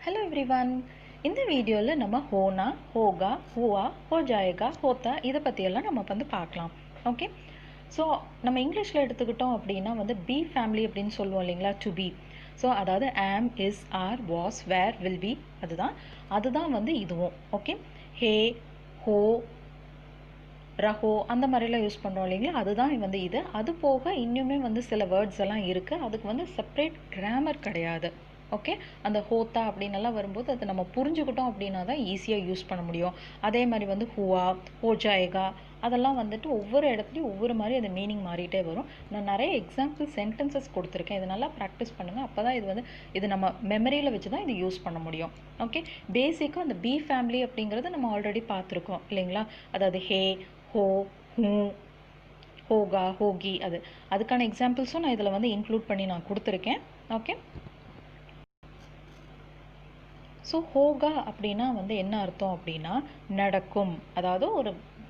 Hello everyone இந்த வீடியோல நம்ம ஹோனா ஹோகா ஹுவா ஹோ ஜாயேகா ஹோத்தா இத பத்தி எல்லாம் நம்ம வந்து பார்க்கலாம். ஓகே, ஸோ நம்ம இங்கிலீஷில் எடுத்துக்கிட்டோம் அப்படின்னா வந்து பி ஃபேமிலி அப்படின்னு சொல்லுவோம் இல்லைங்களா, டு பி. ஸோ அதாவது am, is, are, was, were, will be, அதுதான் வந்து இதுவும். ஓகே, ஹே, ஹோ, ரஹோ அந்த மாதிரிலாம் யூஸ் பண்ணுறோம் இல்லைங்களா, அதுதான் வந்து இது. அது போக இன்னுமே வந்து சில வேர்ட்ஸ் எல்லாம் இருக்குது, அதுக்கு வந்து செப்பரேட் கிராமர் கிடையாது. ஓகே, அந்த ஹோத்தா அப்படின்னெல்லாம் வரும்போது அதை நம்ம புரிஞ்சுக்கிட்டோம் அப்படின்னா தான் ஈஸியாக யூஸ் பண்ண முடியும். அதே மாதிரி வந்து ஹுவா, ஹோ ஜாயேகா அதெல்லாம் வந்துட்டு ஒவ்வொரு இடத்துலையும் ஒவ்வொரு மாதிரி அது மீனிங் மாறிட்டே வரும். நான் நிறைய எக்ஸாம்பிள் சென்டென்சஸ் கொடுத்துருக்கேன், இது நல்லா ப்ராக்டிஸ் பண்ணுங்கள். அப்போ தான் இது வந்து இது நம்ம மெமரியில் வச்சு தான் இது யூஸ் பண்ண முடியும். ஓகே, பேசிக்காக அந்த பி ஃபேமிலி அப்படிங்கிறது நம்ம ஆல்ரெடி பார்த்துருக்கோம் இல்லைங்களா, அதாவது ஹே, ஹோ, ஹூ, ஹோகா, ஹோகி, அதுக்கான எக்ஸாம்பிள்ஸும் நான் இதில் வந்து இன்க்ளூட் பண்ணி நான் கொடுத்துருக்கேன். ஓகே, ஸோ ஹோகா அப்படின்னா வந்து என்ன அர்த்தம் அப்படின்னா நடக்கும், அதாவது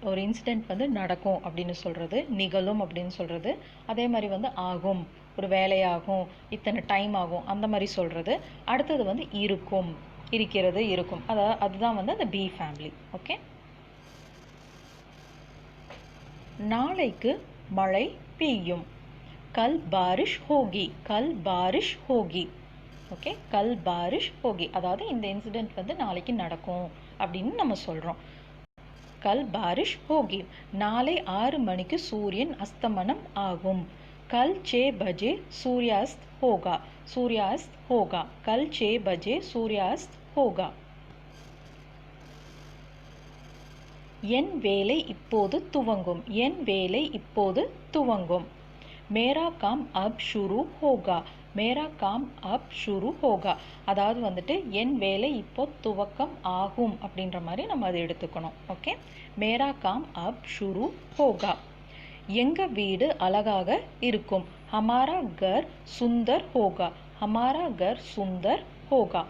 ஒரு இன்சிடெண்ட் வந்து நடக்கும் அப்படின்னு சொல்கிறது, நிகழும் அப்படின்னு சொல்கிறது. அதே மாதிரி வந்து ஆகும், ஒரு வேலையாகும், இத்தனை டைம் ஆகும் அந்த மாதிரி சொல்கிறது. அடுத்தது வந்து இருக்கும், இருக்கிறது, இருக்கும், அதுதான் வந்து அந்த பி ஃபேமிலி. ஓகே, நாளைக்கு மழை பெய்யும், கல் பாரிஷ் ஹோகி, கல் பாரிஷ் ஹோகி. ஓகே, கல் பாரிஷ் ஹோகி, அதாவது இந்த இன்சிடெண்ட் வந்து நாளைக்கு நடக்கும் அப்படின்னு நம்ம சொல்கிறோம். கல் பாரிஷ் ஹோகி, நாளை 6 மணிக்கு சூரியன் அஸ்தமனம் ஆகும், கல் 6 பஜே சூர்யாஸ்த் ஹோகா, சூர்யாஸ்த் ஹோகா, கல் 6 பஜே சூர்யாஸ்த் ஹோகா. என் வேலை இப்போது துவங்கும், என் வேலை இப்போது துவங்கும். மேரா காம் அப் ஷுரு ஹோகா, மேரா காம் அப் ஷுரு ஹோகா, அதாவது வந்துட்டு என் வேலை இப்போ துவக்கம் ஆகும் அப்படின்ற மாதிரி நம்ம அதை எடுத்துக்கணும். ஓகே, மேரா காம் அப் ஷுரு ஹோகா. எங்க வீடு அழகாக இருக்கும், ஹமாரா கர் சுந்தர் ஹோகா, ஹமாரா கர் சுந்தர் ஹோகா.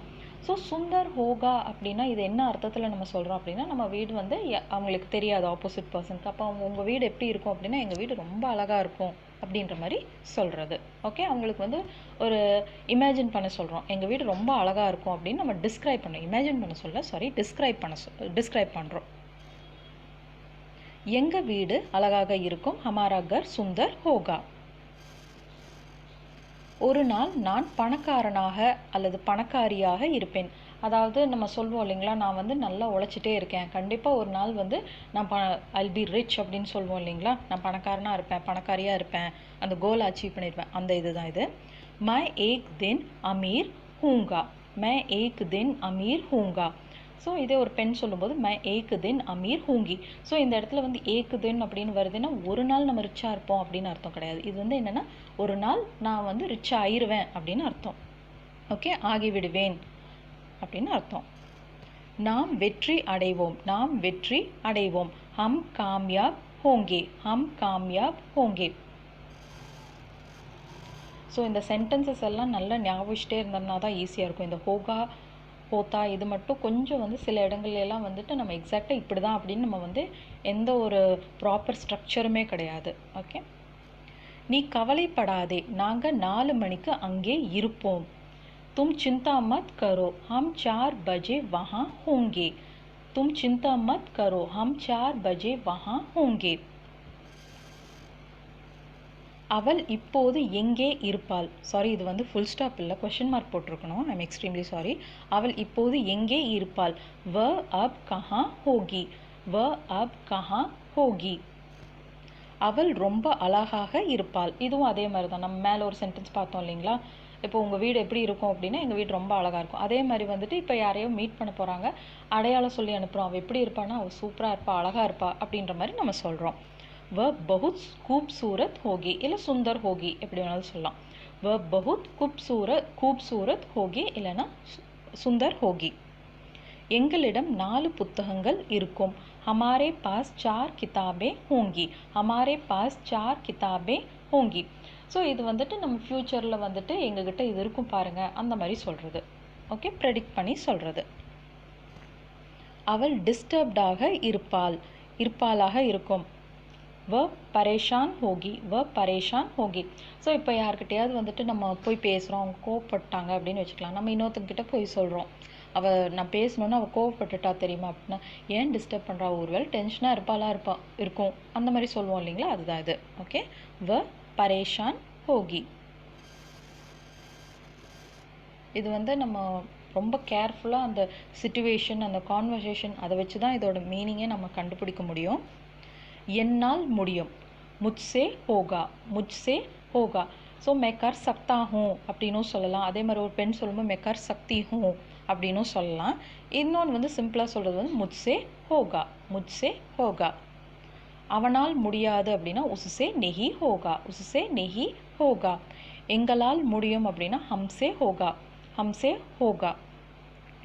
ஸோ சுந்தர் ஹோகா அப்படின்னா இது என்ன அர்த்தத்தில் நம்ம சொல்கிறோம் அப்படின்னா, நம்ம வீடு வந்து அவங்களுக்கு தெரியாது ஆப்போசிட் பர்சனுக்கு, அப்போ உங்கள் வீடு எப்படி இருக்கும் அப்படின்னா எங்கள் வீடு ரொம்ப அழகாக இருக்கும் அப்படின்ற மாதிரி சொல்கிறது. ஓகே, அவங்களுக்கு வந்து ஒரு இமேஜின் பண்ண சொல்கிறோம், எங்கள் வீடு ரொம்ப அழகாக இருக்கும் அப்படின்னு நம்ம டிஸ்கிரைப் பண்ணோம், இமேஜின் பண்ண சொல்ல டிஸ்கிரைப் பண்ணுறோம். எங்கள் வீடு அழகாக இருக்கும், ஹமாரா கர் சுந்தர் ஹோகா. ஒரு நாள் நான் பணக்காரனாக அல்லது பணக்காரியாக இருப்பேன், அதாவது நம்ம சொல்வோம் இல்லைங்களா, நான் வந்து நல்லா உழைச்சிட்டே இருக்கேன், கண்டிப்பாக ஒரு நாள் வந்து நான் ஐல் பி ரிச் அப்படின்னு சொல்வோம் இல்லைங்களா, நான் பணக்காரனாக இருப்பேன், பணக்காரியாக இருப்பேன், அந்த கோலை அச்சீவ் பண்ணியிருப்பேன், அந்த இதுதான் இது. மை ஏக் தின் அமீர் ஹூங்கா, மை ஏக் தின் அமீர் ஹூங்கா. ஸோ இதே ஒரு பெண் சொல்லும்போது மை ஏக் தின் அமீர் ஹூங்கி. ஸோ இந்த இடத்துல வந்து ஏக் தின் அப்படின்னு வருதுன்னா ஒரு நாள் நம்ம ரிச்சாக இருப்போம் அப்படின்னு அர்த்தம் கிடையாது. இது வந்து என்னென்னா ஒரு நாள் நான் வந்து ரிச்சாக ஆயிடுவேன் அப்படின்னு அர்த்தம். ஓகே, ஆகிவிடுவேன் அப்படின்னு அர்த்தம். நாம் வெற்றி அடைவோம், நாம் வெற்றி அடைவோம், ஹம் காம்யாப் ஹோங்கே, ஹம் காம்யாப் ஹோங்கே. ஸோ இந்த சென்டென்சஸ் எல்லாம் நல்லா ஞாபகம் வச்சுட்டே இருந்தோம்னா தான் ஈஸியாக இருக்கும். இந்த ஹோகா, ஹோத்தா இது மட்டும் கொஞ்சம் வந்து சில இடங்கள்லாம் வந்துட்டு நம்ம எக்ஸாக்டாக இப்படி தான் அப்படின்னு நம்ம வந்து எந்த ஒரு ப்ராப்பர் ஸ்ட்ரக்சருமே கிடையாது. ஓகே, நீ கவலைப்படாதே, நாங்கள் 4 மணிக்கு அங்கே இருப்போம், तुम चिंता मत करो, हम 4 बजे वहाँ होंगे, तुम चिंता मत करो, हम 4 बजे वहाँ होंगे. அவள் இப்போது எங்கே இருப்பாள், சாரி இது வந்து ஃபுல் ஸ்டாப் இல்லை, கொஷின் மார்க் போட்டிருக்கணும், ஐம் எக்ஸ்ட்ரீம்லி சாரி. அவள் இப்போது எங்கே இருப்பாள், வ அப் கஹா ஹோகி, வ அப் கஹா ஹோகி. அவள் ரொம்ப அழகாக இருப்பாள், இதுவும் அதே மாதிரி தான், நம்ம மேலே ஒரு சென்டென்ஸ் பார்த்தோம் இல்லைங்களா, இப்போ உங்கள் வீடு எப்படி இருக்கும் அப்படின்னா எங்கள் வீடு ரொம்ப அழகாக இருக்கும். அதே மாதிரி வந்துட்டு இப்போ யாரையோ மீட் பண்ண போகிறாங்க, அடையாளம் சொல்லி அனுப்புகிறோம், அவள் எப்படி இருப்பான்னா அவள் சூப்பராக இருப்பா, அழகாக இருப்பா அப்படின்ற மாதிரி நம்ம சொல்கிறோம். वह बहुत खूबसूरत होगी இல்லை சுந்தர் ஹோகி எப்படி வேணாலும் சொல்லலாம். वह बहुत खूबसूरत होगी இல்லைன்னா சுந்தர் ஹோகி. எங்களிடம் 4 புத்தகங்கள் இருக்கும், हमारे पास 4 किताबें होंगी, हमारे पास 4 किताबें होंगी. ஸோ இது வந்துட்டு நம்ம ஃப்யூச்சரில் வந்துட்டு எங்ககிட்ட இது இருக்கும் பாருங்கள் அந்த மாதிரி சொல்கிறது. ஓகே, ப்ரெடிக்ட் பண்ணி சொல்கிறது. அவள் டிஸ்டர்ப்டாக இருப்பாளாக இருக்கும், வ பரேஷான் ஹோகி, வ பரேஷான் ஹோகி. ஸோ இப்போ யார்கிட்டையாவது வந்துட்டு நம்ம போய் பேசுகிறோம், அவங்க கோவப்பட்டாங்க அப்படின்னு வச்சுக்கலாம், நம்ம இன்னொருத்தங்கிட்ட போய் சொல்கிறோம், நான் பேசணுன்னா அவள் கோவப்பட்டுட்டா தெரியுமா அப்படின்னா, ஏன் டிஸ்டர்ப் பண்ணுறா, ஒருவேளை டென்ஷனாக இருக்கும் அந்த மாதிரி சொல்லுவோம் இல்லைங்களா, அதுதான் இது. ஓகே, வ பரேஷான் ஹோகி. இது வந்து நம்ம ரொம்ப கேர்ஃபுல்லாக அந்த சிச்சுவேஷன், அந்த கான்வர்சேஷன் அதை வச்சு தான் இதோட மீனிங்கை நம்ம கண்டுபிடிக்க முடியும். என்னால் முடியும், முஜ்சே Hoga, முஜ்சே Hoga. So May Ghar சக்தா who அப்படின்னும் சொல்லலாம். அதே மாதிரி ஒரு பெண் சொல்லும்போது மே கர் சக்தி ஹூ அப்படின்னும் சொல்லலாம். இன்னொன்று வந்து சிம்பிளாக சொல்கிறது வந்து முஜ்சே ஹோகா, முஜ்சே ஹோகா. அவனால் முடியாது அப்படின்னா உஸ்ஸே நெஹி ஹோகா, உஸ்ஸே நெஹி ஹோகா. எங்களால் முடியும் அப்படின்னா ஹம்சே ஹோகா, हमसे होगा.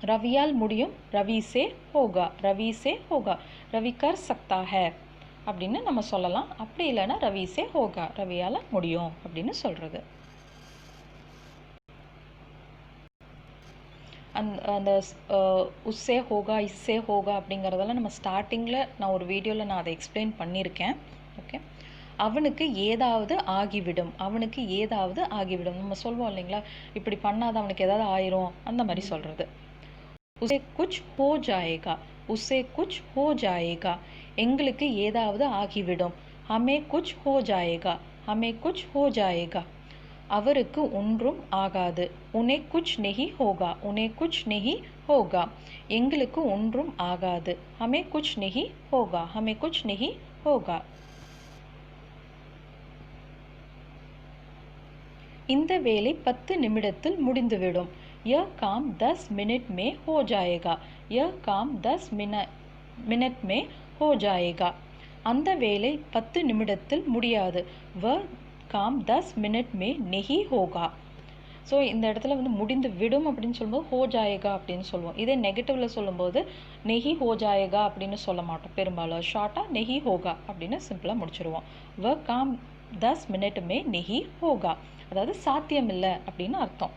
रवियाल முடியும், रवि से होगा, रवि से होगा. रवि कर सकता है அப்படின்னு நம்ம சொல்லலாம். அப்படி இல்லைன்னா रवि से होगा, ரவியால் முடியும் அப்படின்னு சொல்கிறது. அந்த உஸ்ஸே ஹோகா, இஸ்ஸே ஹோகா அப்படிங்கிறதெல்லாம் நம்ம ஸ்டார்டிங்கில் நான் ஒரு வீடியோவில் நான் அதை எக்ஸ்பிளைன் பண்ணியிருக்கேன். ஓகே, அவனுக்கு ஏதாவது ஆகிவிடும், அவனுக்கு ஏதாவது ஆகிவிடும். நம்ம சொல்லுவோம் இல்லைங்களா, இப்படி பண்ணாத அவனுக்கு ஏதாவது ஆயிரும், அந்த மாதிரி சொல்கிறது. உஸ்ஸே குச் ஹோ ஜாயேகா, உஸ்ஸே குச் ஹோ ஜாயேகா. எங்களுக்கு ஏதாவது ஆகிவிடும். ஹமே குச் ஹோ ஜாயேகா, ஹமே குச் ஹோ ஜாயேகா. அவருக்கு ஒன்றும் ஆகாது. உனே குச் நெஹி ஹோகா, உனே குச் நெஹி ஹோகா. எங்களுக்கு ஒன்றும் ஆகாது. ஹமே குச் நெஹி ஹோகா, ஹமே குச் நெஹி ஹோகா. இந்த வேலை 10 நிமிடத்தில் முடிந்துவிடும். यह काम 10 मिनट में हो जाएगा, यह काम 10 मिनट में हो जाएगा. அந்த வேலை 10 நிமிடத்தில் முடியாது. वह काम 10 मिनट में नहीं होगा. ஸோ இந்த இடத்துல வந்து முடிந்து விடும் அப்படின்னு சொல்லும்போது ஹோ ஜாயேகா அப்படின்னு சொல்லுவோம். இதே நெகட்டிவில் சொல்லும்போது நெஹி ஹோ ஜாயேகா அப்படின்னு சொல்ல மாட்டோம். பெரும்பாலும் ஷார்ட்டாக நெஹி ஹோகா அப்படின்னு சிம்பிளாக முடிச்சிடுவோம். வ காம் 10 மினிட் மே நெஹி ஹோகா, அதாவது சாத்தியம் இல்லை அப்படின்னு அர்த்தம்.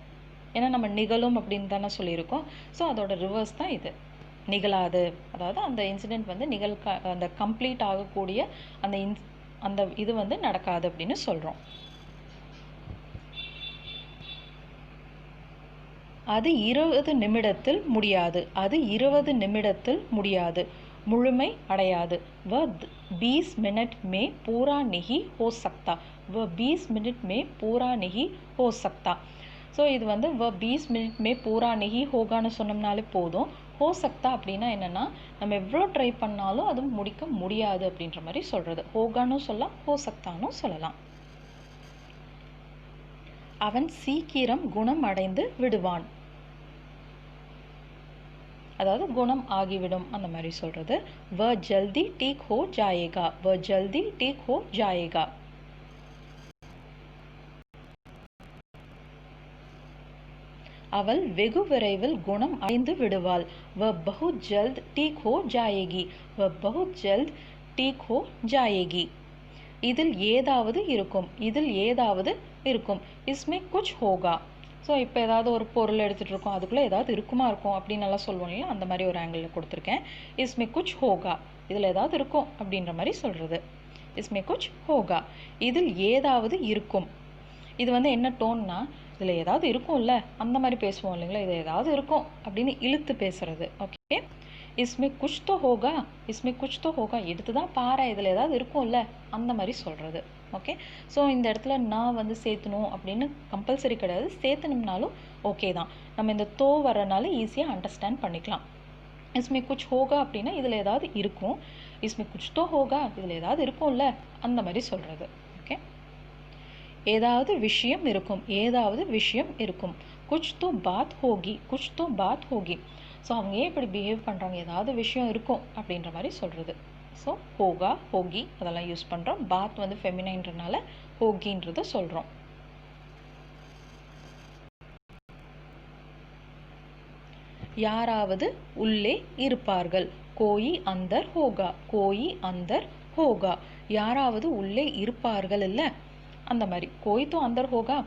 ஏன்னா நம்ம நிகழும் அப்படின்னு தானே சொல்லியிருக்கோம். ஸோ அதோட ரிவர்ஸ் தான் இது, நிகழாது. அதாவது அந்த இன்சிடெண்ட் வந்து அந்த கம்ப்ளீட் ஆகக்கூடிய அந்த இது வந்து நடக்காது அப்படின்னு சொல்கிறோம். அது 20 நிமிடத்தில் முடியாது, அது 20 நிமிடத்தில் முடியாது, முழுமை அடையாது. वह 20 मिनट में पूरा नहीं हो सकता, वह 20 मिनट में पूरा नहीं हो सकता. ஸோ இது வந்து वह 20 मिनट में पूरा नहीं होगाன்னு சொன்னோம்னாலே போதும். हो सकता அப்படின்னா என்னென்னா, நம்ம எவ்வளோ ட்ரை பண்ணாலும் அது முடிக்க முடியாது அப்படின்ற மாதிரி சொல்கிறது. ஹோகான்னு சொல்லலாம், हो सकताன்னு சொல்லலாம். அவன் சீக்கிரம் குணம் அடைந்து விடுவான், அதாவது குணம் ஆகிவிடும் அந்த மாதிரி சொல்கிறது. वह जल्दी ठीक हो जाएगा, वह जल्दी ठीक हो जाएगा. அவள் வெகு விரைவில் குணம் அடைந்து விடுவாள். वह बहुत जल्द ठीक हो जाएगी, वह बहुत जल्द ठीक हो जाएगी. இதில் ஏதாவது இருக்கும், இதில் ஏதாவது இருக்கும். इसमें कुछ होगा. ஸோ இப்போ ஏதாவது ஒரு பொருள் எடுத்துகிட்டு இருக்கோம், அதுக்குள்ளே ஏதாவது இருக்குமா இருக்கும் அப்படின்னு நல்லா சொல்லுவோம் இல்லையா, அந்த மாதிரி ஒரு ஆங்கிளில் கொடுத்துருக்கேன். इसमें कुछ होगा, இதில் ஏதாவது இருக்கும் அப்படின்ற மாதிரி சொல்கிறது. इसमें कुछ होगा, இதில் ஏதாவது இருக்கும். இது வந்து என்ன டோன்னா, இதில் ஏதாவது இருக்கும்ல அந்த மாதிரி பேசுவோம் இல்லைங்களா, இது ஏதாவது இருக்கும் அப்படின்னு இழுத்து பேசுறது. ஓகே, इसमें कुछ तो होगा, इसमें कुछ तो होगा, எடுத்து தான் பாரு, இதில் ஏதாவது இருக்கும்ல அந்த மாதிரி சொல்கிறது. ஓகே, ஸோ இந்த இடத்துல நான் வந்து சேர்த்தணும் அப்படின்னு கம்பல்சரி கிடையாது, சேர்த்தணும்னாலும் ஓகே தான். நம்ம இந்த தோ வரனால ஈஸியாக அண்டர்ஸ்டாண்ட் பண்ணிக்கலாம். इसमें कुछ होगा அப்படின்னா இதில் ஏதாவது இருக்கும், इसमें कुछ तो होगा இதில் ஏதாவது இருக்கும்ல அந்த மாதிரி சொல்கிறது. ஓகே, ஏதாவது விஷயம் இருக்கும், ஏதாவது விஷயம் இருக்கும். कुछ तो बात होगी, कुछ तो बात होगी. ஸோ அவங்க ஏன் இப்படி பிஹேவ் பண்ணுறாங்க, ஏதாவது விஷயம் இருக்கும் அப்படின்ற மாதிரி சொல்கிறது. ஸோ ஹோகா, ஹோகி அதெல்லாம் யூஸ் பண்ணுறோம். பாத் வந்து ஃபெமினைன்றனால ஹோகின்றத சொல்கிறோம். யாராவது உள்ளே இருப்பார்கள், கோயி அந்தர் ஹோகா, கோயி அந்தர் ஹோகா. யாராவது உள்ளே இருப்பார்கள் இல்லை அந்த மாதிரி. கோயி தோ அந்தர் ஹோகா,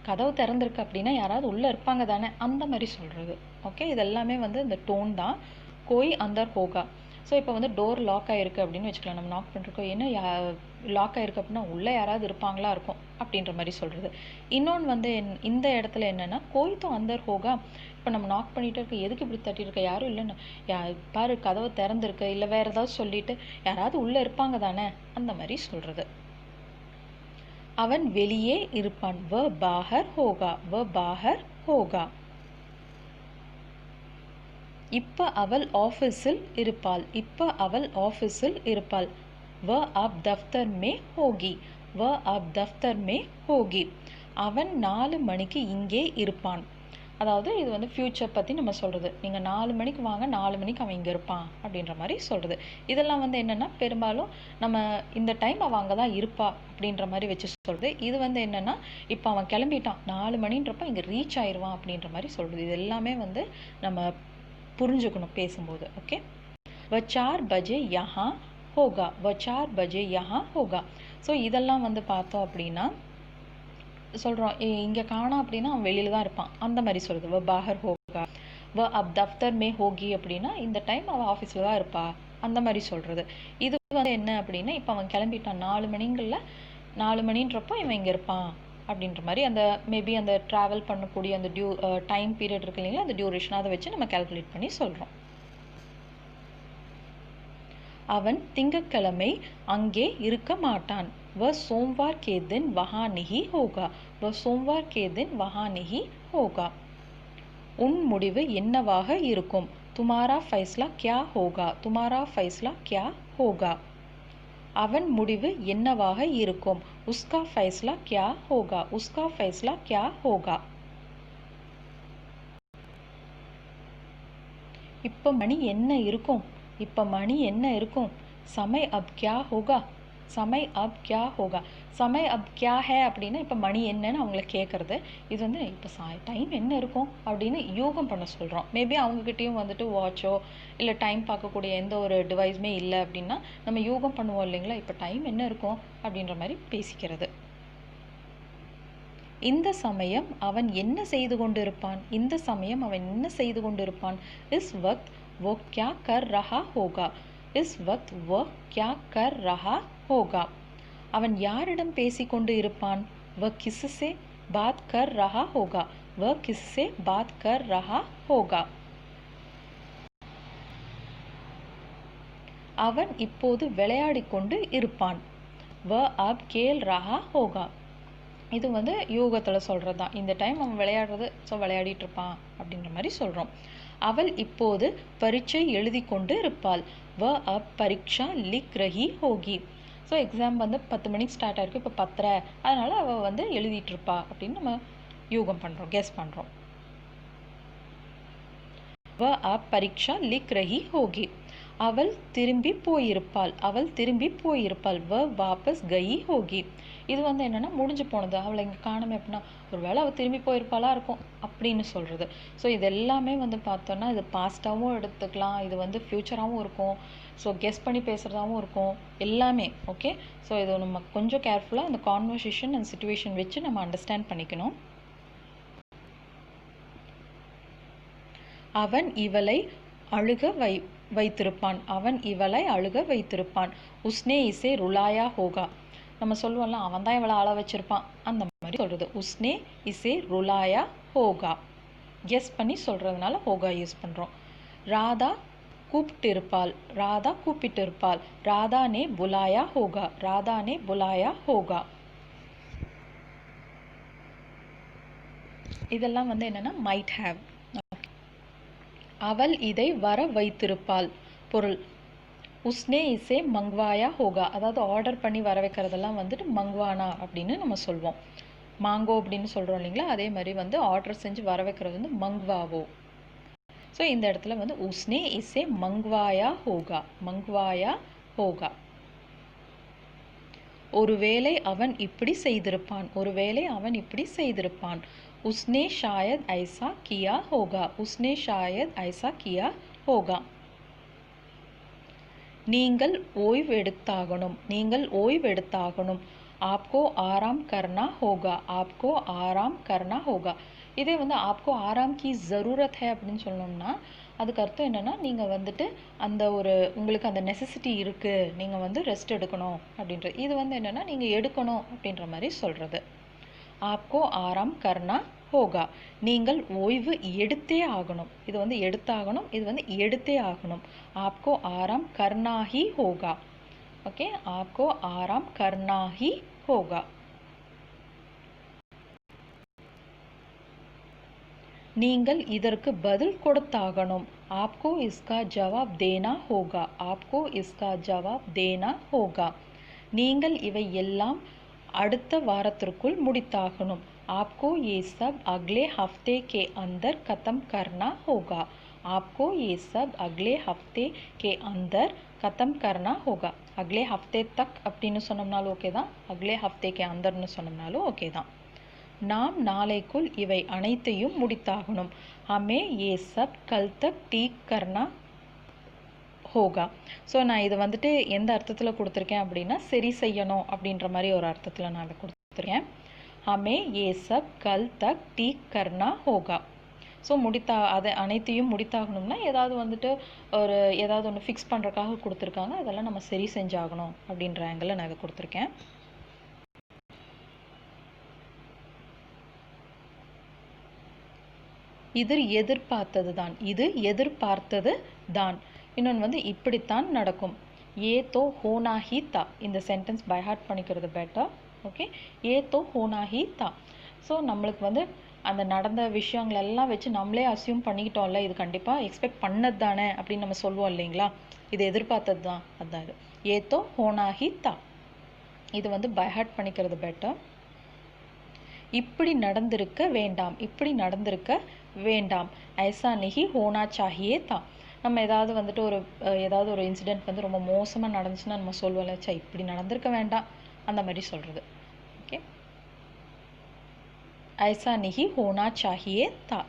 கதவு திறந்திருக்கு அப்படின்னா யாராவது உள்ளே இருப்பாங்க தானே அந்த மாதிரி சொல்கிறது. ஓகே, இது எல்லாமே வந்து இந்த டோன் தான். கோய் அந்தர் ஹோகா. ஸோ இப்போ வந்து டோர் லாக் ஆகிருக்கு அப்படின்னு வச்சுக்கலாம். நம்ம நாக் பண்ணிருக்கோம், என்ன லாக் ஆகிருக்கு அப்படின்னா உள்ளே யாராவது இருப்பாங்களா இருக்கும் அப்படின்ற மாதிரி சொல்கிறது. இன்னொன்று வந்து இந்த இடத்துல என்னென்னா, கோய் தோ அந்தர் ஹோகா, இப்போ நம்ம நாக் பண்ணிகிட்டே இருக்க, எதுக்கு இப்படி தட்டியிருக்க, யாரும் இல்லைன்னு, பாரு கதவை திறந்துருக்கு, இல்லை வேறு ஏதாவது சொல்லிட்டு யாராவது உள்ளே இருப்பாங்க தானே, அந்த மாதிரி சொல்கிறது. அவன் வெளியே இருப்பான், வ பாஹர் ஹோகா, வ பாஹர் ஹோகா. இப்போ அவள் ஆஃபீஸில் இருப்பாள், இப்போ அவள் ஆஃபீஸில் இருப்பாள், வ அப் தஃப்தர் மே ஹோகி, வ அப் தஃப்தர் மே ஹோகி. அவன் 4 மணிக்கு இங்கே இருப்பான். அதாவது இது வந்து ஃப்யூச்சர் பற்றி நம்ம சொல்கிறது. நீங்கள் 4 மணிக்கு வாங்க, 4 மணிக்கு அவன் இங்கே இருப்பான் அப்படின்ற மாதிரி சொல்கிறது. இதெல்லாம் வந்து என்னென்னா பெரும்பாலும் நம்ம இந்த டைம் அவன் அங்கே தான் இருப்பா அப்படின்ற மாதிரி வச்சு சொல்கிறது. இது வந்து என்னென்னா இப்போ அவன் கிளம்பிட்டான், 4 மணின்றப்ப இங்கே ரீச் ஆயிடுவான் அப்படின்ற மாதிரி சொல்கிறது. இது எல்லாமே வந்து நம்ம புரிஞ்சுக்கணும் பேசும்போது. ஓகே, வ 4 பஜே யஹா ஹோகா, வ 4 பஜே யஹா ஹோகா. ஸோ இதெல்லாம் வந்து பார்த்தோம் அப்படின்னா சொல்கிறோம், இங்கே காணோம் அப்படின்னா அவன் வெளியில் தான் இருப்பான், அந்த மாதிரி சொல்கிறது. வ பாஹர் ஹோகா, வ அப் தஃப்தர் மே ஹோகி அப்படின்னா இந்த டைம் அவன் ஆஃபீஸில் தான் இருப்பா, அந்த மாதிரி சொல்கிறது. இது வந்து என்ன அப்படின்னா இப்போ அவன் கிளம்பிட்டான் 4 மணிங்களில், 4 மணின்றப்போ இவன் இங்கே இருப்பான் அப்படின்ற மாதிரி அந்த மேபி அந்த ட்ராவல் பண்ணக்கூடிய அந்த டைம் பீரியட் இருக்கு இல்லைங்களா, அந்த டியூரேஷன் அதை வச்சு நம்ம கால்குலேட் பண்ணி சொல்கிறோம். அவன் திங்கட்கிழமை அங்கே இருக்க மாட்டான், वह सोमवार के दिन वहाँ नहीं होगा, वह सोमवार के दिन वहाँ नहीं होगा. உன் முடிவு என்னவாக இருக்கும், तुम्हारा फैसला क्या होगा, तुम्हारा फैसला क्या होगा. அவன் முடிவு என்னவாக இருக்கும், उसका फैसला क्या होगा, उसका फैसला क्या होगा. இப்போ மணி என்ன இருக்கும், இப்போ மணி என்ன இருக்கும், समय अब क्या होगा, समय अब क्या होगा. समय अब क्या है அப்படின்னா இப்போ மணி என்னன்னு அவங்கள கேட்குறது. இது வந்து இப்போ டைம் என்ன இருக்கும் அப்படின்னு யூகம் பண்ண சொல்கிறோம். மேபி அவங்கக்கிட்டேயும் வந்துட்டு வாட்சோ இல்லை டைம் பார்க்கக்கூடிய எந்த ஒரு டிவைஸுமே இல்லை அப்படின்னா நம்ம யூகம் பண்ணுவோம் இல்லைங்களா, இப்போ டைம் என்ன இருக்கும் அப்படின்ற மாதிரி பேசிக்கிறது. இந்த சமயம் அவன் என்ன செய்து கொண்டிருப்பான், இந்த சமயம் அவன் என்ன செய்து கொண்டிருப்பான், இஸ் வக்த் वो क्या कर रहा होगा, इस वक्त वो क्या कर रहा होगा. அவன் யாரிடம் பேசிக்கொண்டு இருப்பான், वह किससे बात कर रहा होगा, वह किससे बात कर रहा होगा. அவன் இப்போது விளையாடிக் கொண்டு இருப்பான், वह अब खेल रहा होगा. இது வந்து யூகத்தில் சொல்கிறது தான். இந்த டைம் அவன் விளையாடுறது, ஸோ விளையாடிட்டு இருப்பான் அப்படின்ற மாதிரி சொல்கிறோம். அவள் இப்போது பரீட்சை எழுதி கொண்டு இருப்பாள், வ அப் பரீட்சா லிக் ரஹி ஹோகி. ஸோ எக்ஸாம் வந்து 10 மணிக்கு ஸ்டார்ட் ஆயிருக்கு, இப்போ 10:30, அதனால் அவள் வந்து எழுதிட்டு இருப்பா அப்படின்னு நம்ம யூகம் பண்ணுறோம், கெஸ் பண்ணுறோம். வ அப் பரீட்சா லிக் ரஹி ஹோகி. அவள் திரும்பி போயிருப்பாள், அவள் திரும்பி போயிருப்பாள், வ வாபஸ் கயி ஹோகி. இது வந்து என்னென்னா முடிஞ்சு போனது, அவளை இங்கே காணுமே அப்படின்னா ஒரு வேளை அவள் திரும்பி போயிருப்பாளா இருக்கும் அப்படின்னு சொல்கிறது. ஸோ இது எல்லாமே வந்து பார்த்தோன்னா இது பாஸ்ட்டாகவும் எடுத்துக்கலாம், இது வந்து ஃப்யூச்சராகவும் இருக்கும், ஸோ கெஸ் பண்ணி பேசுகிறதாகவும் இருக்கும், எல்லாமே. ஓகே, ஸோ இது நம்ம கொஞ்சம் கேர்ஃபுல்லாக அந்த கான்வர்சேஷன் அண்ட் சிச்சுவேஷன் வச்சு நம்ம அண்டர்ஸ்டாண்ட் பண்ணிக்கணும். அவன் இவளை அழுக வைத்திருப்பான், அவன் இவளை அழுக வைத்திருப்பான், உஸ்னே இசே ருலாயா ஹோகா. நம்ம சொல்லுவோம்ல அவன் தான் இவளை அழ வச்சிருப்பான், அந்த மாதிரி சொல்கிறது. உஸ்னே இசே ருலாயா ஹோகா, கெஸ் பண்ணி சொல்கிறதுனால ஹோகா யூஸ் பண்ணுறோம். ராதா கூப்பிட்டு இருப்பாள், ராதா கூப்பிட்டு இருப்பாள், ராதா நே புலாயா ஹோகா, ராதா நே புலாயா ஹோகா. இதெல்லாம் வந்து என்னென்னா மைட் ஹேவ். அவள் இதை வர வைத்திருப்பாள், பொருள். உஸ்னே இசே மங்வாயா ஹோகா, அதாவது ஆர்டர் பண்ணி வர வைக்கிறதெல்லாம் வந்துட்டு மங்வானா அப்படின்னு நம்ம சொல்வோம். மாங்கோ அப்படின்னு சொல்கிறோம் இல்லைங்களா, அதே மாதிரி வந்து ஆர்டர் செஞ்சு வர வைக்கிறது வந்து மங்வாவோ. ஸோ இந்த இடத்துல வந்து உஸ்னே இசே மங்வாயா ஹோகா, மங்வாயா ஹோகா. ஒருவேளை அவன் இப்படி செய்திருப்பான், ஒருவேளை அவன் இப்படி செய்திருப்பான், உஸ்னே ஷாயத் ஐசா கியா ஹோகா, உஸ்னே ஷாயத் ஐசா கியா ஹோகா. நீங்கள் ஓய்வு எடுத்தாகணும், நீங்கள் ஓய்வு எடுத்தாகணும், ஆப்கோ ஆராம் கர்னா ஹோகா, ஆப்கோ ஆராம் கர்னா ஹோகா. இதே வந்து ஆப்கோ ஆராம் கி ஜரூரத் ஹை அப்படின்னு சொல்லணும்னா அதுக்கு அர்த்தம் என்னென்னா நீங்கள் வந்துட்டு அந்த ஒரு உங்களுக்கு அந்த நெசசிட்டி இருக்குது, நீங்கள் வந்து ரெஸ்ட் எடுக்கணும் அப்படின்றது. இது வந்து என்னென்னா நீங்கள் எடுக்கணும் அப்படின்ற மாதிரி சொல்கிறது. ஆப்கோ ஆராம் கர்னா होगा நீங்கள் ஓய்வு எடுத்தே ஆகணும் இது வந்து எடுத்தாகணும் இது வந்து எடுத்தே ஆகணும் आपको आराम करना ही होगा ओके आपको आराम करना ही होगा நீங்கள் இதற்கு பதில் கொடுத்தாகணும் आपको इसका जवाब देना होगा आपको इसका जवाब देना होगा நீங்கள் இவை எல்லாம் அடுத்த வாரத்திற்குள் முடித்தாகணும் आपको ये सब अगले हफ्ते के अंदर ख़त्म करना होगा आपको ये सब अगले हफ्ते के अंदर ख़त्म करना होगा अगले हफ्ते तक அப்படின்னு சொன்னோம்னாலும் ஓகே தான் अगले हफ्ते के अंदरன்னு சொன்னோம்னாலும் ஓகே தான் நாம் நாளைக்குள் இவை அனைத்தையும் முடித்தாகணும் हमें ये सब कल तक ठीक करना होगा ஸோ நான் இது வந்துட்டு எந்த அர்த்தத்தில் கொடுத்துருக்கேன் அப்படின்னா சரி செய்யணும் அப்படின்ற மாதிரி ஒரு அர்த்தத்தில் நான் அதை கொடுத்துருக்கேன் हमें ये सब कल तक ठीक करना होगा ஸோ அதை அனைத்தையும் முடித்தாகணும்னா ஏதாவது வந்துட்டு ஒரு ஏதாவது ஒன்று ஃபிக்ஸ் பண்ணுறதுக்காக கொடுத்துருக்காங்க அதெல்லாம் நம்ம சரி செஞ்சாகணும் அப்படின்ற ஆங்கிளில் நான் இதை கொடுத்துருக்கேன் இது எதிர்பார்த்தது தான் இது எதிர்பார்த்தது தான் இன்னொன்று வந்து இப்படித்தான் நடக்கும் ஏ தோ ஹோனா ஹி தா இந்த சென்டென்ஸ் பை ஹார்ட் பண்ணிக்கிறது பெட்டர் ஓகே ஏ தோ ஹோனா ஹி தா ஸோ நம்மளுக்கு வந்து அந்த நடந்த விஷயங்களெல்லாம் வச்சு நம்மளே அசியூம் பண்ணிக்கிட்டோம்ல இது கண்டிப்பாக எக்ஸ்பெக்ட் பண்ணது தானே அப்படின்னு நம்ம சொல்லுவோம் இல்லைங்களா இது எதிர்பார்த்தது தான் அதுதான் இது ஏ தோ ஹோனா ஹி தா இது வந்து பை ஹார்ட் பண்ணிக்கிறது பெட்டர் இப்படி நடந்திருக்க வேண்டாம் இப்படி நடந்திருக்க வேண்டாம் ஐசா நஹி ஹோனா சாஹியே தா நம்ம ஏதாவது வந்துட்டு ஏதாவது ஒரு இன்சிடெண்ட் வந்து ரொம்ப மோசமாக நடந்துச்சுன்னா நம்ம சொல்லுவோம்ல சா இப்படி நடந்திருக்க வேண்டாம் அந்த மாதிரி சொல்கிறது ஓகே ஐசா நஹி ஹோனா சாஹியே தா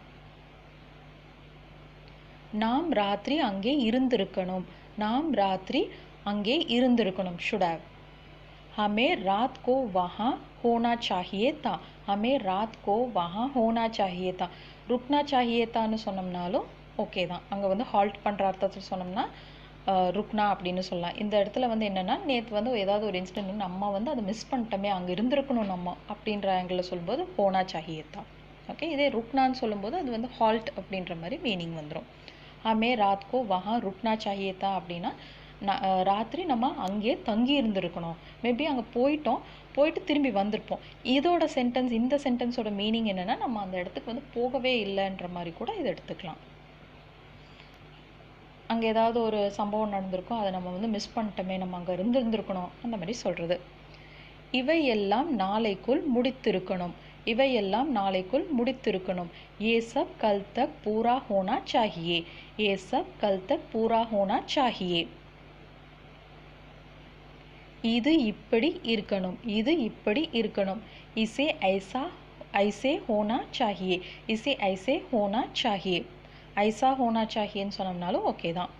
நாம் ராத்திரி அங்கே இருந்திருக்கணும் நாம் ராத்திரி அங்கே இருந்திருக்கணும் should have हमें रात को वहाँ होना चाहिए था हमें रात को वहाँ होना चाहिए था रुकना चाहिए தான்னு சொன்னோம்னாலும் ஓகே தான் அங்கே வந்து ஹால்ட் பண்ணுற அர்த்தத்தில் சொன்னோம்னா ருக்னா அப்படின்னு சொல்லலாம் இந்த இடத்துல வந்து என்னென்னா நேற்று வந்து ஏதாவது ஒரு இன்சிடென்ட் நம்ம வந்து அதை மிஸ் பண்ணிட்டோமே அங்கே இருந்திருக்கணும் நம்ம அப்படின்ற ஆங்கிளில் சொல்லும்போது ஹோனா சாஹியே தான் ஓகே இதே ருக்னான்னு சொல்லும்போது அது வந்து ஹால்ட் அப்படின்ற மாதிரி மீனிங் வந்துடும் हमें रात को वहाँ रुकना चाहिए था அப்படின்னா ராத்திரி நம்ம அங்கே தங்கி இருந்திருக்கணும் மேபி அங்கே போயிட்டு திரும்பி வந்திருப்போம் இதோட சென்டென்ஸ் இந்த சென்டென்ஸோட மீனிங் என்னென்னா நம்ம அந்த இடத்துக்கு வந்து போகவே இல்லைன்ற மாதிரி கூட இதை எடுத்துக்கலாம் அங்கே ஏதாவது ஒரு சம்பவம் நடந்திருக்கும் அதை நம்ம வந்து மிஸ் பண்ணிட்டோமே நம்ம அங்கே இருந்திருக்கணும் அந்த மாதிரி சொல்கிறது இவையெல்லாம் நாளைக்குள் முடித்திருக்கணும் இவையெல்லாம் நாளைக்குள் முடித்திருக்கணும் ये सब कल तक पूरा होना चाहिए ये सब कल तक पूरा होना चाहिए இது இப்படி இருக்கணும் இது இப்படி இருக்கணும் इसे ऐसा ऐसे होना चाहिए इसे ऐसे होना चाहिए ऐसा होना चाहिएன்னு சொன்னோம்னாலும் ஓகே தான்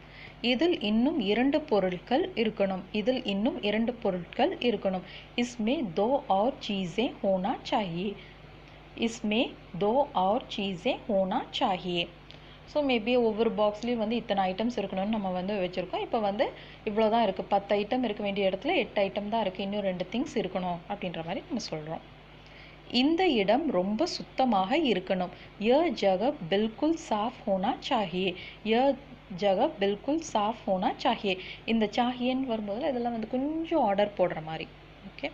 இதில் இன்னும் இரண்டு பொருட்கள் இருக்கணும் இதில் இன்னும் இரண்டு பொருட்கள் இருக்கணும் इसमें दो और चीज़ें होना चाहिए इसमें दो और चीज़ें होना चाहिए ஸோ மேபி ஒவ்வொரு பாக்ஸ்லேயும் வந்து இத்தனை ஐட்டம்ஸ் இருக்கணும்னு நம்ம வந்து வச்சுருக்கோம் இப்போ வந்து இவ்வளோ தான் இருக்குது 10 ஐட்டம் இருக்க வேண்டிய இடத்துல 8 ஐட்டம் தான் இருக்குது இன்னும் 2 திங்ஸ் இருக்கணும் அப்படின்ற மாதிரி நம்ம சொல்கிறோம் இந்த இடம் ரொம்ப சுத்தமாக இருக்கணும் यह जगह बिल्कुल साफ होना चाहिए यह जगह बिल्कुल साफ होना चाहिए இந்த சாஹியேன்னு வரும்போது இதெல்லாம் வந்து கொஞ்சம் ஆர்டர் போடுற மாதிரி ஓகே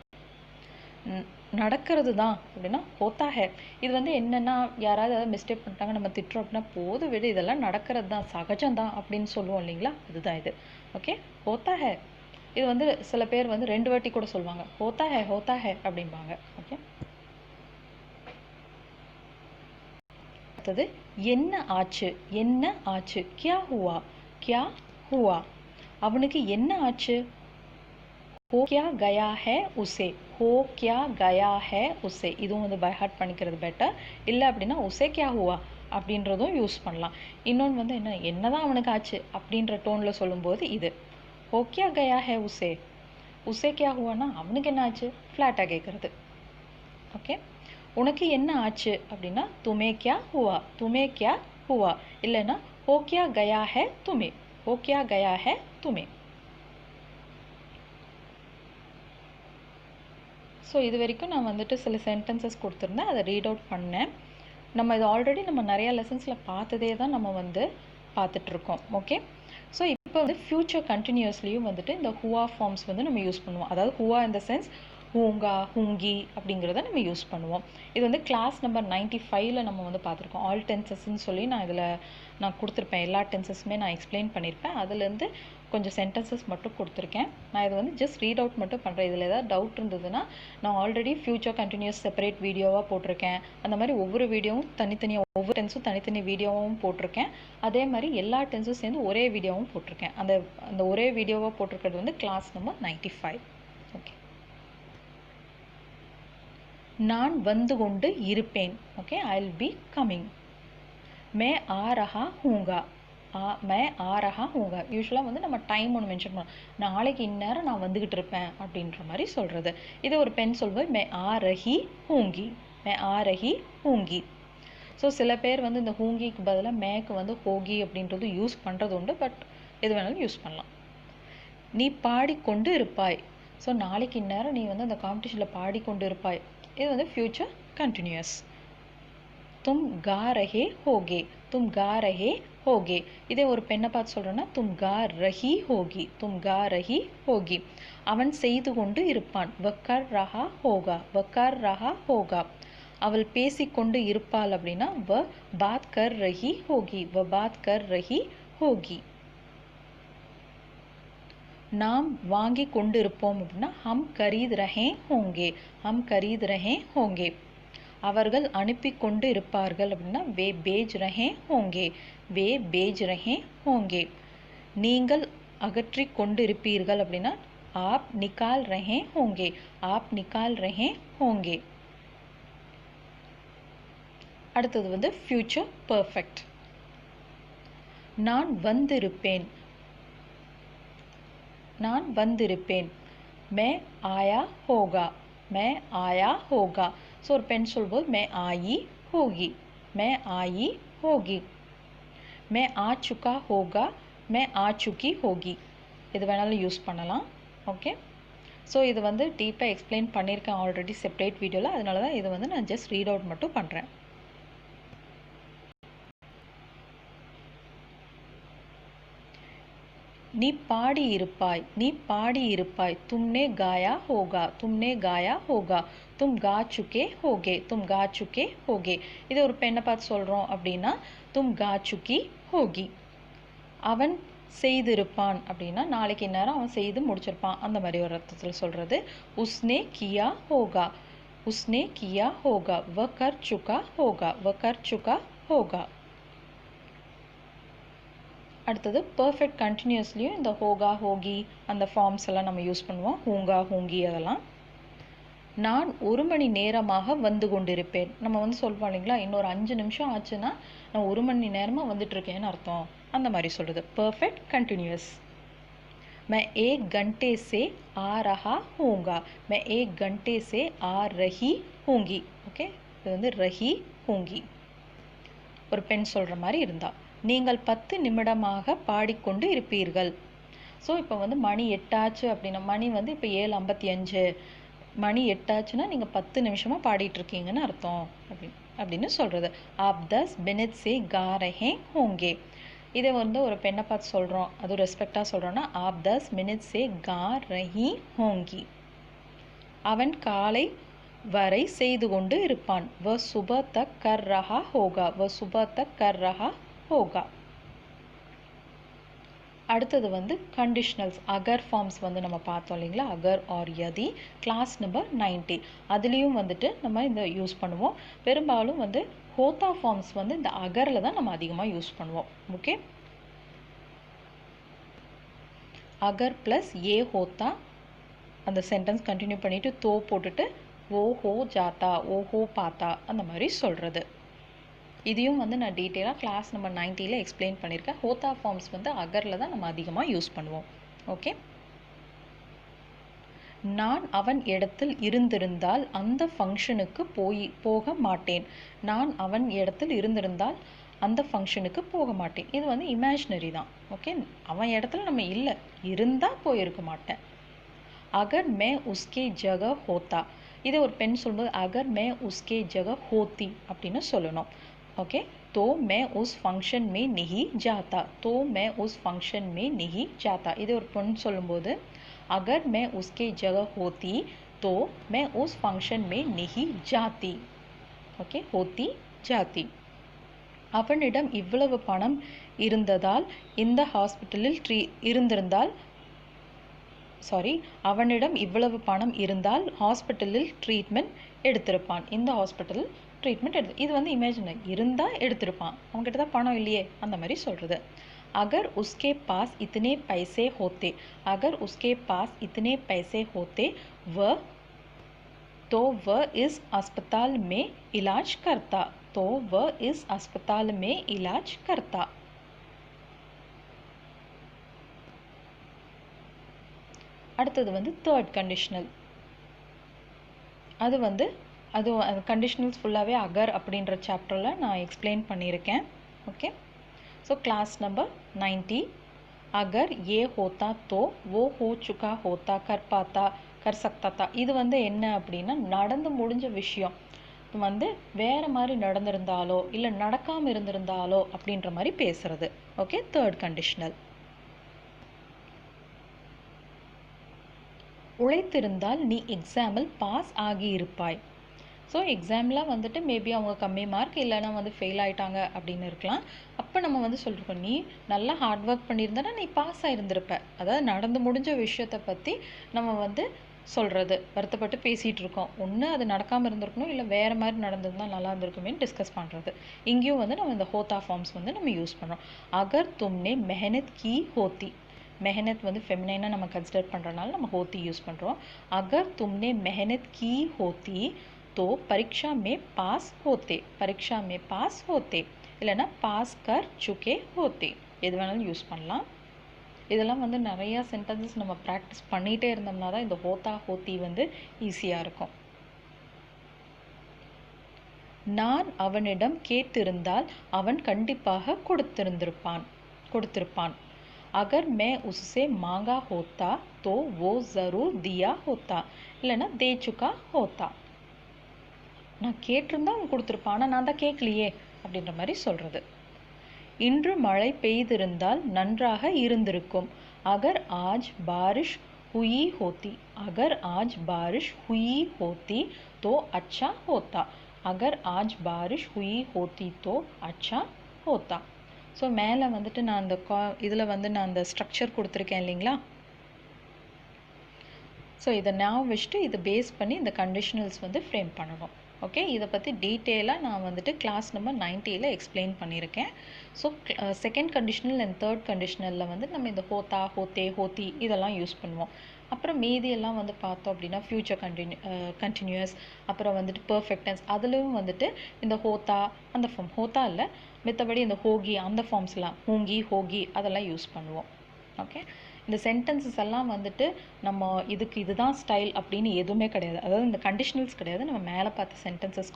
நடக்கிறது தான் அப்படின்னா ஹோத்தா ஹே இது வந்து என்னென்னா யாராவது ஏதாவது மிஸ்டேக் பண்ணிட்டாங்க நம்ம திட்டுறோம் அப்படின்னா போது விடு இதெல்லாம் நடக்கிறது தான் சகஜம்தான் அப்படின்னு சொல்லுவோம் இல்லைங்களா அதுதான் இது ஓகே ஹோத்தா ஹே இது வந்து சில பேர் வந்து 2 வாட்டி கூட சொல்லுவாங்க ஹோத்தா ஹே அப்படிம்பாங்க ஓகே அடுத்தது என்ன ஆச்சு கியா ஹுவா அவனுக்கு என்ன ஆச்சு हो क्या गया है उसे இதுவும் வந்து பை ஹார்ட் பண்ணிக்கிறது பெட்டர் இல்லை அப்படின்னா உசே கியா ஹுவா அப்படின்றதும் யூஸ் பண்ணலாம் இன்னொன்று வந்து என்னதான் அவனுக்கு ஆச்சு அப்படின்ற டோனில் சொல்லும்போது இது हो क्या गया है உசே கியா ஹுவானா அவனுக்கு என்ன ஆச்சு ஃப்ளாட்டாக கேட்குறது ஓகே உனக்கு என்ன ஆச்சு அப்படின்னா துமே கியா ஹுவா இல்லைன்னா हो क्या गया है तुम्हें ஸோ இது வரைக்கும் நான் வந்துட்டு சில சென்டென்சஸ் கொடுத்துருந்தேன் அதை ரீட் அவுட் பண்ணேன் நம்ம இது ஆல்ரெடி நம்ம நிறைய லெசன்ஸில் பார்த்ததே தான் நம்ம வந்து பார்த்துட்ருக்கோம். ஓகே, ஸோ இப்போ வந்து ஃப்யூச்சர் கண்டினியூஸ்லேயும் வந்துட்டு இந்த ஹுவா ஃபார்ம்ஸ் வந்து நம்ம யூஸ் பண்ணுவோம். அதாவது ஹுவா இந்த சென்ஸ் ஹூங்கா, ஹூங்கி அப்படிங்கிறத நம்ம யூஸ் பண்ணுவோம். இது வந்து கிளாஸ் நம்பர் 95ல் நம்ம வந்து பார்த்துருக்கோம். ஆல் டென்சஸ்ன்னு சொல்லி நான் கொடுத்துருப்பேன். எல்லா டென்சஸுமே நான் எக்ஸ்பிளைன் பண்ணியிருப்பேன். அதுலேருந்து கொஞ்சம் சென்டென்சஸ் மட்டும் கொடுத்துருக்கேன். நான் இது வந்து ஜஸ்ட் ரீட் அவுட் மட்டும் பண்ணுறேன். இதில் ஏதாவது டவுட் இருந்ததுன்னா நான் ஆல்ரெடி ஃப்யூச்சர் கண்டினியூஸ் செப்பரேட் வீடியோவாக போட்டிருக்கேன். அந்த மாதிரி ஒவ்வொரு வீடியோவும் தனித்தனியாக, ஒவ்வொரு டென்ஸும் தனித்தனி வீடியோவும் போட்டிருக்கேன். அதே மாதிரி எல்லா டென்ஸும் சேர்ந்து ஒரே வீடியோவும் போட்டிருக்கேன். அந்த ஒரே வீடியோவாக போட்டிருக்கிறது வந்து கிளாஸ் நம்பர் 95. ஓகே, நான் வந்து கொண்டு இருப்பேன். Okay, I will be coming. மே ஆ ரஹா ஹூங்கா. மே ஆ ரஹா ஹூங்கா. யூஸ்வலாக வந்து நம்ம டைம் ஒன்று மென்ஷன் பண்ணோம். நாளைக்கு இந்நேரம் நான் வந்துக்கிட்டு இருப்பேன் அப்படின்ற மாதிரி சொல்கிறது. இதை ஒரு பெண் சொல்வது மே ஆ ரஹி ஹூங்கி. மே ஆ ரஹி ஹூங்கி. ஸோ சில பேர் வந்து இந்த ஹூங்கிக்கு பதிலாக மேக்கு வந்து ஹோகி அப்படின்றது யூஸ் பண்ணுறது உண்டு. பட் எது வேணாலும் யூஸ் பண்ணலாம். நீ பாடிக்கொண்டு இருப்பாய். ஸோ நாளைக்கு இந்நேரம் நீ வந்து அந்த காம்படிஷனில் பாடிக்கொண்டு இருப்பாய். இது வந்து ஃப்யூச்சர் கண்டினியூஸ். தும் கா ரஹே ஹோகே. தும் கா ரஹே ஹோகே. இதே ஒரு பெண்ணை பார்த்து சொல்கிறேன்னா தும் கா ரஹி ஹோகி. தும் கா ரஹி ஹோகி. அவன் செய்து கொண்டு இருப்பான். வக்கர் ரஹா ஹோகா. வக்கர் ரஹா ஹோகா. அவள் பேசிக்கொண்டு இருப்பாள் அப்படின்னா வ பாத் கர் ரஹி ஹோகி. வ பாத் கர் ரஹி ஹோகி. நாம் வாங்கி கொண்டு இருப்போம் அப்படின்னா ஹம் கரீத் ரஹே ஹோங்கே. ஹம் கரீத் ரஹே ஹோங்கே. அவர்கள் அனுப்பி கொண்டு இருப்பார்கள் அப்படின்னா வே பேஜ் ரஹே ஹோங்கே. வே பேஜ் ரஹே ஹோங்கே. நீங்கள் அகற்றி கொண்டு இருப்பீர்கள் அப்படின்னா ஆப் நிகால் ரஹே ஹோங்கே. ஆப் நிகால் ரஹே ஹோங்கே. அடுத்தது வந்து ஃபியூச்சர் பர்ஃபெக்ட். நான் வந்திருப்பேன். நான் வந்திருப்பேன். மே ஆயா ஹோகா. மே ஆயா ஹோகா. ஸோ ஒரு பெண் சொல்லும்போது மே ஆயி ஹோகி. மே ஆயி ஹோகி. மே ஆ சுக்கா ஹோகா. மே ஆ சுக்கி ஹோகி. இது வேணாலும் யூஸ் பண்ணலாம். ஓகே, ஸோ இது வந்து டீப்பாக எக்ஸ்பிளைன் பண்ணியிருக்கேன் ஆல்ரெடி செப்பரேட் வீடியோவில். அதனால தான் இது வந்து நான் ஜஸ்ட் ரீட் அவுட் மட்டும் பண்ணுறேன். நீ பாடி இருப்பாய். நீ பாடி இருப்பாய். தும்னே காயா ஹோகா. தும்னே காயா ஹோகா. தும் கா சுக்கே ஹோகே. தும் கா சுக்கே ஹோகே. இது ஒரு பெண்ணை பார்த்து சொல்கிறோம் அப்படின்னா தும் கா சுக்கி ஹோகி. அவன் செய்திருப்பான் அப்படின்னா நாளைக்கு இந்நேரம் அவன் செய்து முடிச்சிருப்பான். அந்த மாதிரி ஒரு அர்த்தத்தில் சொல்கிறது. உஸ்னே கியா ஹோகா. உஸ்னே கியா ஹோகா. வ கர் சுக்கா ஹோகா. வ கர் சுக்கா ஹோகா. அடுத்தது பர்ஃபெக்ட் கண்டினியூஸ்லேயும் இந்த ஹோகா ஹோகி அந்த ஃபார்ம்ஸ் எல்லாம் நம்ம யூஸ் பண்ணுவோம். ஹூங்கா ஹூங்கி அதெல்லாம். நான் 1 மணி நேரமாக வந்து கொண்டிருப்பேன். நம்ம வந்து சொல்வோம் இல்லைங்களா, இன்னொரு 5 நிமிஷம் ஆச்சுன்னா நான் 1 மணி நேரமாக வந்துட்டுருக்கேன்னு அர்த்தம். அந்த மாதிரி சொல்கிறது பர்ஃபெக்ட் கண்டினியூஸ். मैं 1 घंटे से आ रहा हूँगा. मैं 1 घंटे से आ रही हूँगी. ஓகே, இது வந்து ரஹி ஹூங்கி. ஒரு பெண் சொல்கிற மாதிரி இருந்தா. நீங்கள் 10 நிமிடமாக பாடிக்கொண்டு இருப்பீர்கள். ஸோ இப்போ வந்து மணி 8 ஆச்சு அப்படின்னா, மணி வந்து இப்போ 7:55, மணி 8 ஆச்சுன்னா நீங்கள் 10 நிமிஷமாக பாடிட்டுருக்கீங்கன்னு அர்த்தம் அப்படின்னு சொல்கிறது. ஆப் 10 மினிட் சே கா ரஹே ஹோங்கே. இதை வந்து ஒரு பெண்ணை பார்த்து சொல்கிறோம், அதுவும் ரெஸ்பெக்டாக சொல்கிறோன்னா ஆப் 10 மினிட் சே கா ரஹி ஹோங்கி. அவன் காலை வரை செய்து கொண்டு இருப்பான். வ சுப தக் கர் ரஹா ஹோகா. வ சுப தக் கர் ரஹா ஹோகா. அடுத்தது வந்து கண்டிஷனல்ஸ், அகர் ஃபார்ம்ஸ் வந்து நம்ம பார்த்தோம் இல்லைங்களா, அகர் ஆர் யதி, கிளாஸ் நம்பர் 90. அதுலேயும் வந்துட்டு நம்ம இந்த யூஸ் பண்ணுவோம். பெரும்பாலும் வந்து ஹோத்தா ஃபார்ம்ஸ் வந்து இந்த அகரில் தான் நம்ம அதிகமாக யூஸ் பண்ணுவோம். Okay, Agar plus A Hota. அந்த சென்டென்ஸ் கண்டினியூ பண்ணிவிட்டு தோ போட்டுட்டு ஓ ஹோ ஜாத்தா, ஓ ஹோ பாத்தா அந்த மாதிரி சொல்கிறது. இதையும் வந்து நான் டீட்டெயிலாக கிளாஸ் நம்பர் 90ல் எக்ஸ்பிளைன் பண்ணியிருக்கேன். ஹோத்தா ஃபார்ம்ஸ் வந்து அகரில் தான் நம்ம அதிகமாக யூஸ் பண்ணுவோம். ஓகே, நான் அவன் இடத்தில் இருந்திருந்தால் அந்த ஃபங்க்ஷனுக்கு போக மாட்டேன். நான் அவன் இடத்தில் இருந்திருந்தால் அந்த ஃபங்க்ஷனுக்கு போக மாட்டேன். இது வந்து இமேஜினரி தான். ஓகே, அவன் இடத்துல நம்ம இல்லை, இருந்தால் போயிருக்க மாட்டேன். அகர் மே உஸ்கே ஜகா ஹோத்தா. இதே ஒரு பெண் சொல்லும்போது அகர் மே உஸ்கே ஜகஹ் ஹோத்தி அப்படின்னு சொல்லணும். ஓகே, तो मैं उस फंक्शन में नहीं जाता, तो मैं उस फंक्शन में नहीं जाता. இது ஒரு பொண்ணு சொல்லும்போது अगर मैं उसके जगह होती तो मैं उस फंक्शन में नहीं जाती. ஓகே, होती जाती. அவனிடம் இவ்வளவு பணம் இருந்ததால் இந்த ஹாஸ்பிட்டலில் அவனிடம் இவ்வளவு பணம் இருந்தால் ஹாஸ்பிட்டலில் ட்ரீட்மெண்ட் எடுத்திருப்பான். இந்த ஹாஸ்பிட்டலில் ட்ரீட்மெண்ட் இது வந்து இமேஜின் இருந்தால் எடுத்திருப்பான், அவங்ககிட்ட தான் பணம் இல்லையே, அந்த மாதிரி சொல்கிறது. अगर उसके पास इतने पैसे होते, अगर उसके पास इतने पैसे होते तो वह इस अस्पताल में इलाज करता, तो वह इस अस्पताल में इलाज करता. அடுத்தது வந்து தேர்ட் கண்டிஷனல். அது கண்டிஷனல்ஸ் ஃபுல்லாகவே அகர் அப்படின்ற சாப்டரில் நான் எக்ஸ்பிளைன் பண்ணியிருக்கேன். Okay, so class number 90. अगर ये होता तो वो हो चुका होता, कर पाता, कर सकता था. இது வந்து என்ன அப்படின்னா நடந்து முடிஞ்ச விஷயம் வந்து வேறு மாதிரி நடந்திருந்தாலோ இல்லை நடக்காமல் இருந்திருந்தாலோ அப்படின்ற மாதிரி பேசுறது. Okay, third conditional. உழைத்திருந்தால் நீ எக்ஸாமில் பாஸ் ஆகியிருப்பாய். ஸோ எக்ஸாமில் வந்துட்டு மேபி அவங்க கம்மி மார்க் இல்லைனா வந்து ஃபெயில் ஆகிட்டாங்க அப்படின்னு இருக்கலாம். அப்போ நம்ம வந்து சொல்லிருக்கோம், நீ நல்லா ஹார்ட் ஒர்க் பண்ணியிருந்தனா நீ பாஸ் ஆகிருந்திருப்ப. அதாவது நடந்து முடிஞ்ச விஷயத்தை பற்றி நம்ம வந்து சொல்கிறது, வருத்தப்பட்டு பேசிகிட்டு இருக்கோம். ஒன்று அது நடக்காமல் இருந்திருக்கணும், இல்லை வேறு மாதிரி நடந்திருந்தால் நல்லா இருந்திருக்குமேனு டிஸ்கஸ் பண்ணுறது. இங்கேயும் வந்து நம்ம இந்த ஹோத்தா ஃபார்ம்ஸ் வந்து நம்ம யூஸ் பண்ணுறோம். அகர் தும்னே மெஹனத் கி ஹோத்தி, மெஹனத் வந்து ஃபெமினைனாக நம்ம கன்சிடர் பண்ணுறதுனால நம்ம ஹோத்தி யூஸ் பண்ணுறோம். அகர் தும்னே மெஹனத் கி ஹோத்தி तो परीक्षा में पास होते, परीक्षा में पास होते இல்லைனா பாஸ் கர் சுகே ஹோத்தே, எது வேணாலும் யூஸ் பண்ணலாம். இதெல்லாம் வந்து நிறையா சென்டென்சஸ் நம்ம ப்ராக்டிஸ் பண்ணிகிட்டே இருந்தோம்னா தான் இந்த ஹோத்தா ஹோத்தி வந்து ஈஸியாக இருக்கும். நான் அவனிடம் கேட்டிருந்தால் அவன் கண்டிப்பாக கொடுத்திருப்பான். अगर मैं उससे मांगा होता तो वो ज़रूर दिया होता, இல்லைனா दे चुका होता. நான் கேட்டிருந்தா அவன் கொடுத்துருப்பான், ஆனால் நான் தான் கேட்கலையே அப்படின்ற மாதிரி சொல்கிறது. இன்று மழை பெய்திருந்தால் நன்றாக இருந்திருக்கும். अगर आज बारिश हुई होती, अगर आज बारिश हुई होती तो अच्छा होता, अगर आज बारिश हुई होती तो अच्छा होता. ஸோ மேலே வந்துட்டு நான் அந்த இதில் வந்து நான் அந்த ஸ்ட்ரக்சர் கொடுத்துருக்கேன் இல்லைங்களா. ஸோ இதை ஞாபகம் வச்சுட்டு இதை பேஸ் பண்ணி இந்த கண்டிஷனல்ஸ் வந்து ஃப்ரேம் பண்ணணும். ஓகே, இதை பற்றி டீட்டெயிலாக நான் வந்துட்டு கிளாஸ் நம்பர் 90ல் எக்ஸ்பிளைன் பண்ணியிருக்கேன். So second conditional and third கண்டிஷனலில் வந்து நம்ம இந்த ஹோத்தா, ஹோத்தே, ஹோத்தி இதெல்லாம் யூஸ் பண்ணுவோம். அப்புறம் மீதியெல்லாம் வந்து பார்த்தோம் அப்படின்னா ஃப்யூச்சர் கண்டினியூஸ், அப்புறம் வந்துட்டு பர்ஃபெக்டன்ஸ், அதுலேயும் வந்துட்டு இந்த ஹோத்தா அந்த ஃபார்ம், ஹோத்தா இல்லை மித்தபடி இந்த ஹோகி அந்த ஃபார்ம்ஸ்லாம், ஹூங்கி, ஹோகி அதெல்லாம் யூஸ் பண்ணுவோம். ஓகே, இந்த சென்டென்சஸ் எல்லாம் வந்துட்டு நம்ம இதுதான் ஸ்டைல் அப்படின்னு எதுவுமே கிடையாது. அதாவது இந்த கண்டிஷனல்ஸ் கிடையாது, நம்ம மேலே பார்த்த சென்டென்சஸ்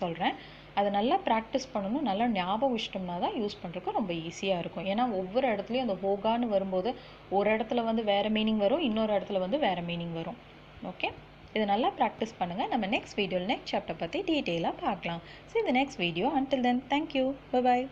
சொல்கிறேன். அதை நல்லா ப்ராக்டிஸ் பண்ணணும், நல்லா ஞாபகம் வச்சிட்டோம்னா தான் யூஸ் பண்ணுறதுக்கு ரொம்ப ஈஸியாக இருக்கும். ஏன்னா ஒவ்வொரு இடத்துலையும் அந்த ஹோகான்னு வரும்போது ஒரு இடத்துல வந்து வேறு மீனிங் வரும், இன்னொரு இடத்துல வந்து வேறு மீனிங் வரும். ஓகே, இதை நல்லா ப்ராக்டிஸ் பண்ணுங்கள். நம்ம நெக்ஸ்ட் வீடியோவில் நெக்ஸ்ட் சாப்டர் பற்றி டீட்டெயிலாக பார்க்கலாம். ஸோ இந்த next video. Until then, thank you, bye bye.